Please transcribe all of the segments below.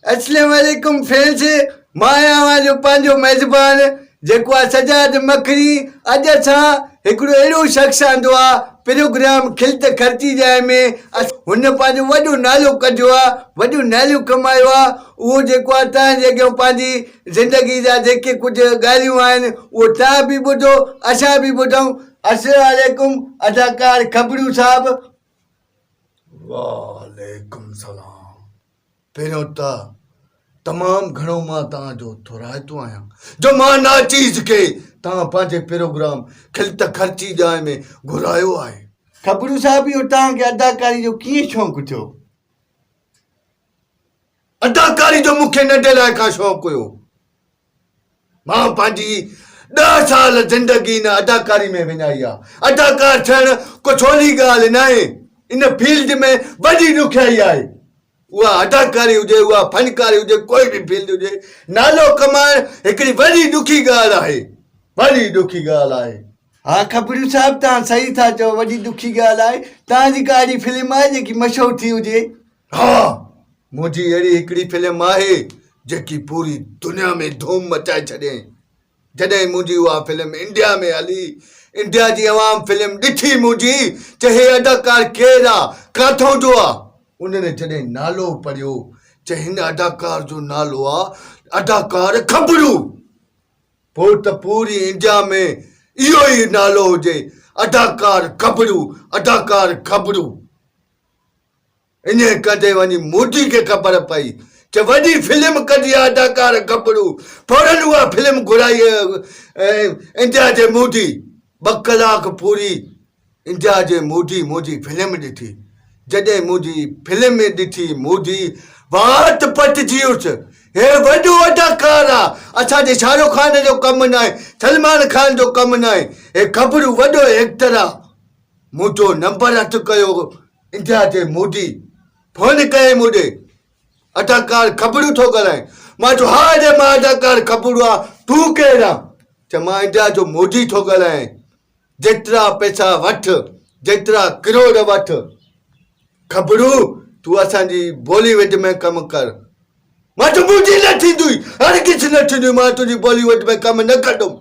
अस्सलाम वालेकुम फ्रेंड्स, मां आहियां जो पंहिंजो मेज़बान जेको आहे सजाद मखनी। अॼु असां हिकिड़ो अहिड़ो शख़्स आंदो आहे प्रोग्राम खिलत ख़र्ची जाए में। हुन पंहिंजो वॾो नालो कढियो आहे, वॾो नालो कमायो आहे। उहो जेको आहे तव्हांजे अॻियां पंहिंजी ज़िंदगी जा जेके कुझु ॻाल्हियूं आहिनि उहो तव्हां बि ॿुधो, असां बि ॿुधूं। अस्सलाम वालेकुम अदाकार खबरू साहब। वालेकुम सलाम। पहिरियों त तमामु घणो मां तव्हांजो थोराइतो आहियां जो मां नाचीज़ खे तव्हां पंहिंजे प्रोग्राम खिलत ख़र्ची जाए में घुरायो आहे। खबरू साहब, इहो तव्हांखे अदाकारी जो कीअं शौक़ु थियो? अदाकारी जो मूंखे नंढे लाइ खां शौक़ु हुयो। मां पंहिंजी 10 साल ज़िंदगी न अदाकारी में विञाई आहे। अदाकार थियणु को छोली ॻाल्हि न आहे। इन फील्ड में वॾी ॾुखियाई आहे। उहा अदाकारी हुजे, उहा फनकारी हुजे, कोई बि फील्ड हुजे, नालो कमाइणु हिकिड़ी वॾी ॾुखी ॻाल्हि आहे, वॾी ॾुखी ॻाल्हि आहे। हा खबरू साहब, तव्हां सही था चओ, वॾी ॾुखी ॻाल्हि आहे। तव्हांजी का अहिड़ी फिल्म आहे जेकी मशहूरु थी हुजे? हा, मुंहिंजी अहिड़ी हिकिड़ी फिल्म आहे जेकी पूरी दुनिया में धूम मचाए छॾियईं। जॾहिं मुंहिंजी उहा फिल्म इंडिया में हली, इंडिया जी अवाम फिल्म ॾिठी मुंहिंजी, चए हे अदाकार केरु आहे, किथां जो आहे। उन्हनि जॾहिं नालो पढ़ियो, चए हिन अदाकार जो नालो आहे अदाकार खबरू। पोइ त पूरी इंडिया में इहो ई नालो हुजे, अदाकार खबरू, अदाकार खबरू। इन कंदे वञी मोदी खे ख़बर पई, चे वॾी फिल्म कढी आहे अदाकार खबरू। फौरन उहा फिल्म घुराई इंडिया जे मोदी। 2 कलाक पूरी इंडिया जे मोदी फिल्म ॾिठी। जॾहिं मुंहिंजी फिल्म ॾिठी मोदी, वात पटिजी वियुसि। हे वॾो अदाकार आहे, असांजे शाहरुख खान जो कमु न आहे, सलमान खान जो कमु न आहे। हे खबरू वॾो एक्टर आहे। मुंहिंजो नंबर हथु कयो इंडिया जे मोदी। फोन कयईं मूंॾे, अदाकार खबरू थो ॻाल्हाए। मां चयो हा जे मां अदाकार खबरू आहे, तूं केरु आहे? चयो मां इंडिया जो मोदी थो ॻाल्हायां। जेतिरा पैसा वठि, जेतिरा किरोड़ वठि। खबरू, तूं असांजी बॉलीवुड में कमु कर। मां चयो मुंहिंजी न थींदी, हर किछु न थींदी, मां तुंहिंजी बॉलीवुड में कमु न कंदुमि।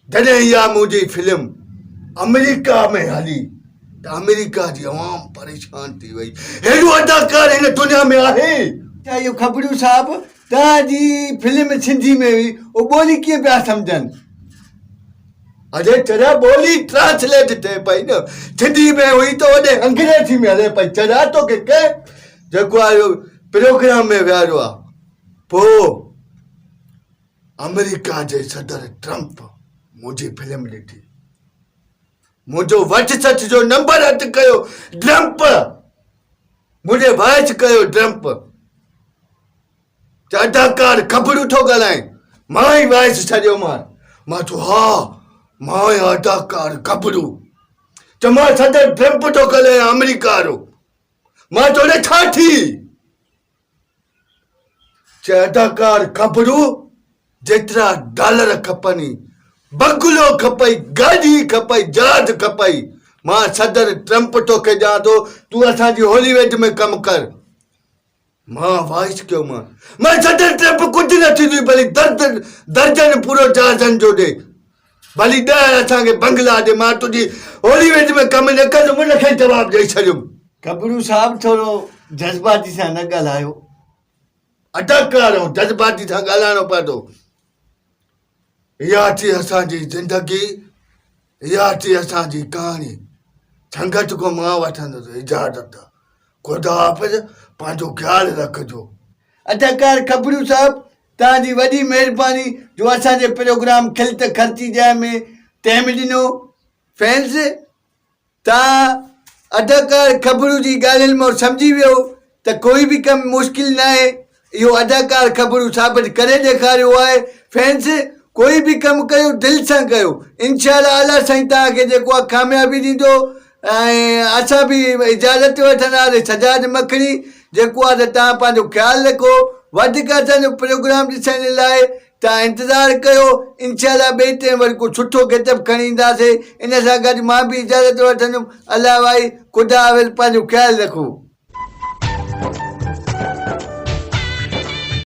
जॾहिं इहा मुंहिंजी फिल्म अमेरिका में हली त अमेरिका जी अवाम परेशान थी वई। हेॾो अदाकार हिन दुनिया में आहे? इहो खबरू साहब, तव्हांजी फिल्म सिंधी में हुई, उहो ॿोली कीअं पिया सम्झनि? अरे चरा बोली ट्रांसलेट थे पई न, सिंधी में हुई तो वॾे अंग्रेजी में हले पई। चरा तो के जेको आहे प्रोग्राम में विहारियो आहे। पोइ अमेरिका जे सदर ट्रंप मुंहिंजी फिल्म ॾिठी। मुंहिंजो वट सच जो नंबर हथु कयो ट्रंप, मुंहिंजे वॉइस कयो ट्रंप। अदाकार खबरू थो ॻाल्हाए। मां ई वॉइस छॾियो। मां चयो हा, मां अदाकार खबरू। चयो मां सदर ट्रंप थो ॻाल्हायां, अमेरिका वारो। मां चयो छा थी? चए अदाकार खबरू, जेतिरा डॉलर खपनि, बंगलो खपई, गाॾी खपई, जहाज खपई, मां सदर ट्रंप तोखे ॾियां थो, तूं असांजी हॉलीवुड में कमु कर। मां वॉइस कयो। मां सदर ट्रंप कुझु न थींदी, भली दर्जन पूरो जहाजनि जो ॾे, भली 10 असांखे बंगला ॾे, मां तुंहिंजी हॉलीवुड में कमु न कंदुमि। उनखे जवाबु ॾेई छॾियुमि। खबरू साहब, थोरो जज़्बाती सां न ॻाल्हायो। अदाकार ऐं जज़्बाती सां ॻाल्हाइणो पवंदो। इहा थी असांजी ज़िंदगी, इहा थी असांजी कहाणी। संगत को मां वठंदुसि इजाज़त। ख़ुदा हाफ़िज़, पंहिंजो ख़्यालु रखिजो। अदाकार खबरू साहब, तव्हांजी वॾी महिरबानी जो असांजे प्रोग्राम खिलत ख़र्ची जाए में टाइम ॾिनो। फैंस, तव्हां अदाकार खबरू जी ॻाल्हियुनि मां सम्झी वियो त कोई बि कमु मुश्किल न आहे। इहो अदाकार खबरू साबित करे ॾेखारियो आहे। फैंस, कोई बि कमु कयो दिलि सां कयो, इंशाअल्लाह अल्लाह साईं तव्हांखे जेको आहे कामयाबी ॾींदो। ऐं असां बि इजाज़त वठंदासीं सजाद मखनी। जेको आहे त तव्हां पंहिंजो ख़्यालु रखो। वधीक असांजो प्रोग्राम ॾिसण लाइ तव्हां इंतज़ारु कयो। इंशाअल्लाह ॿिए टाइम वरी को सुठो किताब खणी ईंदासीं। इन सां गॾु मां बि इजाज़त वठंदुमि। अल्लाह भाई, ख़ुदा हाफ़िज़, पंहिंजो ख़्यालु रखो।